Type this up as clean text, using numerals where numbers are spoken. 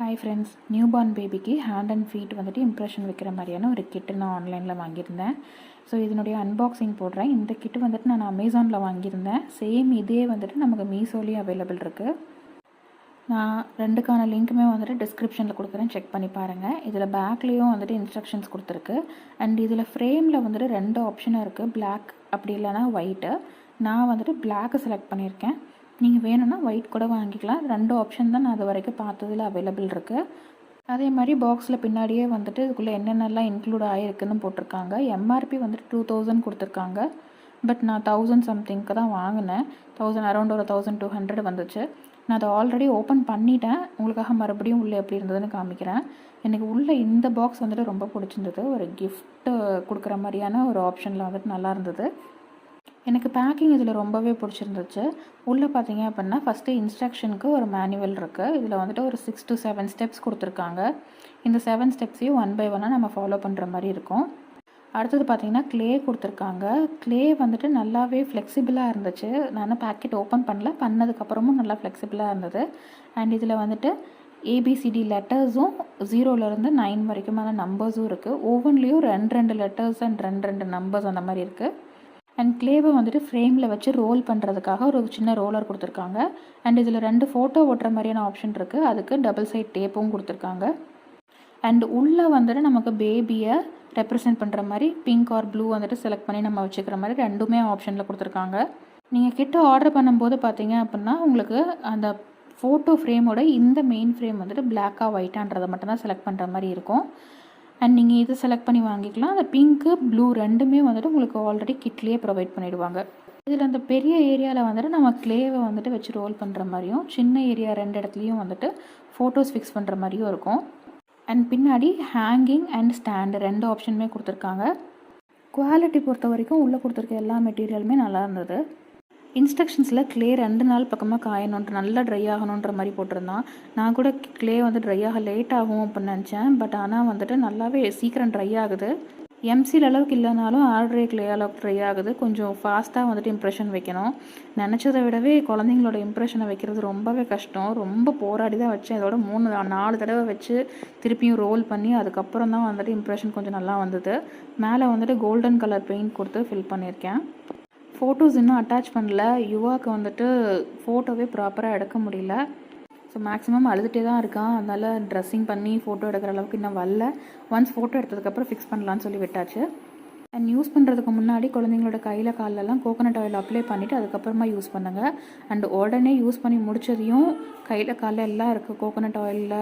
Hi friends, new born பேபிக்கு hand and feet வந்துட்டு impression வைக்கிற மாதிரியான ஒரு கிட்டு நான் ஆன்லைனில் வாங்கியிருந்தேன். ஸோ இதனுடைய அன்பாக்சிங் போடுறேன். இந்த கிட்டு வந்துட்டு நான் அமேசானில் வாங்கியிருந்தேன். சேம் இதே வந்துட்டு நமக்கு மீஷோலேயும் அவைலபிள் இருக்குது. நான் ரெண்டுக்கான லிங்க்குமே வந்துட்டு டிஸ்கிரிப்ஷனில் கொடுக்குறேன், செக் பண்ணி பாருங்கள். இதில் பேக்லேயும் வந்துட்டு இன்ஸ்ட்ரக்ஷன்ஸ் கொடுத்துருக்கு. அண்ட் இதில் ஃப்ரேமில் வந்துட்டு 2 ஆப்ஷனாக இருக்குது, பிளாக் அப்படி இல்லைனா ஒயிட்டு. நான் வந்துட்டு பிளாக்கு செலக்ட் பண்ணியிருக்கேன். நீங்கள் வேணும்னா ஒயிட் கூட வாங்கிக்கலாம். 2 ஆப்ஷன் தான் நான் அது வரைக்கும் பார்த்ததில் அவைலபிள் இருக்குது. அதே மாதிரி பாக்ஸில் பின்னாடியே வந்துட்டு இதுக்குள்ளே என்னென்னலாம் இன்க்ளூட் ஆகிருக்குன்னு போட்டிருக்காங்க. எம்ஆர்பி வந்துட்டு 2000 கொடுத்துருக்காங்க. பட் நான் 1000 சம்திங்க்கு தான் வாங்கினேன். அரௌண்ட் ஒரு 1200 வந்துச்சு. நான் அதை ஆல்ரெடி ஓப்பன் பண்ணிட்டேன். உங்களுக்காக மறுபடியும் உள்ளே எப்படி இருந்ததுன்னு காமிக்கிறேன். எனக்கு உள்ளே இந்த பாக்ஸ் வந்துட்டு ரொம்ப பிடிச்சிருந்தது. ஒரு கிஃப்ட்டு கொடுக்குற மாதிரியான ஒரு ஆப்ஷனில் வந்துட்டு நல்லா இருந்தது. எனக்கு பேக்கிங் இதில் ரொம்பவே பிடிச்சிருந்துச்சு. உள்ளே பார்த்தீங்க அப்படின்னா ஃபஸ்ட்டு இன்ஸ்ட்ரக்ஷனுக்கு ஒரு மேனுவல் இருக்குது. இதில் வந்துட்டு ஒரு 6 to 7 ஸ்டெப்ஸ் கொடுத்துருக்காங்க. இந்த 7 ஸ்டெப்ஸையும் 1 by 1 நம்ம ஃபாலோ பண்ணுற மாதிரி இருக்கும். அடுத்தது பார்த்திங்கன்னா க்ளே கொடுத்துருக்காங்க. க்ளே வந்துட்டு நல்லாவே ஃப்ளெக்சிபிளாக இருந்துச்சு. நான் பேக்கெட் ஓப்பன் பண்ணதுக்கப்புறமும் நல்லா ஃப்ளெக்சிபிளாக இருந்தது. அண்ட் இதில் வந்துட்டு ஏபிசிடி லெட்டர்ஸும் 0லேருந்து 9 வரைக்குமான நம்பர்ஸும் இருக்குது. ஒவ்வொன்றிலையும் 2 லெட்டர்ஸ் அண்ட் 2 நம்பர்ஸ் அந்த மாதிரி இருக்குது. அண்ட் க்ளேவை வந்துட்டு ஃப்ரேமில் வச்சு ரோல் பண்ணுறதுக்காக ஒரு சின்ன ரோலர் கொடுத்துருக்காங்க. அண்ட் இதில் 2 ஃபோட்டோ ஓட்டுற மாதிரியான ஆப்ஷன் இருக்குது. அதுக்கு டபுள் சைட் டேப்பும் கொடுத்துருக்காங்க. அண்ட் உள்ளே வந்துட்டு நமக்கு பேபியை ரெப்ரசென்ட் பண்ணுற மாதிரி பிங்க் ஆர் ப்ளூ வந்துட்டு செலக்ட் பண்ணி நம்ம வச்சுக்கிற மாதிரி 2மே ஆப்ஷனில் கொடுத்துருக்காங்க. நீங்கள் கிட்ட ஆர்டர் பண்ணும்போது பார்த்தீங்க அப்படின்னா உங்களுக்கு அந்த ஃபோட்டோ ஃப்ரேமோட இந்த மெயின் ஃப்ரேம் வந்துட்டு பிளாக்காக ஒயிட்டான்றதை மட்டும்தான் செலக்ட் பண்ணுற மாதிரி இருக்கும். அண்ட் நீங்கள் இதை செலக்ட் பண்ணி வாங்கிக்கலாம். அந்த பிங்க்கு ப்ளூ 2மே வந்துட்டு உங்களுக்கு ஆல்ரெடி கிட்லேயே ப்ரொவைட் பண்ணிவிடுவாங்க. இதில் அந்த பெரிய ஏரியாவில் வந்துட்டு நம்ம க்ளேவை வந்துட்டு வச்சு ரோல் பண்ணுற மாதிரியும், சின்ன ஏரியா 2 இடத்துலையும் வந்துட்டு ஃபோட்டோஸ் ஃபிக்ஸ் பண்ணுற மாதிரியும் இருக்கும். அண்ட் பின்னாடி ஹேங்கிங் அண்ட் ஸ்டாண்டு 2 ஆப்ஷனுமே கொடுத்துருக்காங்க. குவாலிட்டி பொறுத்த வரைக்கும் உள்ளே கொடுத்துருக்க எல்லா மெட்டீரியலுமே நல்லா இருந்தது. இன்ஸ்ட்ரக்ஷன்ஸில் க்ளே 2 நாள் பக்கமாக காயணுன்ற, நல்லா ட்ரை ஆகணுன்ற மாதிரி போட்டிருந்தான். நான் கூட க்ளே வந்து ட்ரை ஆக லேட் ஆகும் அப்படின்னு நினச்சேன். பட் ஆனால் வந்துட்டு நல்லாவே சீக்கிரம் ட்ரை ஆகுது. எம்சில் அளவுக்கு இல்லைனாலும் ஆர்டரே க்ளே அளவுக்கு ட்ரை ஆகுது. கொஞ்சம் ஃபாஸ்ட்டாக வந்துட்டு இம்ப்ரெஷன் வைக்கணும். நினச்சதை விடவே குழந்தைங்களோட இம்ப்ரெஷனை வைக்கிறது ரொம்பவே கஷ்டம். ரொம்ப போராடி தான் வச்சேன். இதோட 3-4 தடவை வச்சு திருப்பியும் ரோல் பண்ணி அதுக்கப்புறம் தான் வந்துட்டு இம்ப்ரெஷன் கொஞ்சம் நல்லா வந்தது. மேலே வந்துட்டு கோல்டன் கலர் பெயிண்ட் கொடுத்து ஃபில் பண்ணியிருக்கேன். ஃபோட்டோஸ் இன்னும் அட்டாச் பண்ணல. யுவாவுக்கு வந்துட்டு ஃபோட்டோவே ப்ராப்பராக எடுக்க முடியல. ஸோ மேக்ஸிமம் அழுதுகிட்டே தான் இருக்கான். அதனால் ட்ரெஸ்ஸிங் பண்ணி ஃபோட்டோ எடுக்கிற அளவுக்கு இன்னும் வரல. ஒன்ஸ் ஃபோட்டோ எடுத்ததுக்கப்புறம் ஃபிக்ஸ் பண்ணலான்னு சொல்லி விட்டாச்சு. அண்ட் யூஸ் பண்ணுறதுக்கு முன்னாடி குழந்தைங்களோட கையில் காலெல்லாம் கோகோனட் ஆயில் அப்ளை பண்ணிவிட்டு அதுக்கப்புறமா யூஸ் பண்ணுங்கள். அண்ட் உடனே யூஸ் பண்ணி முடிச்சதையும் கையில் காலில் எல்லாம் இருக்குது கோகோனட் ஆயிலில்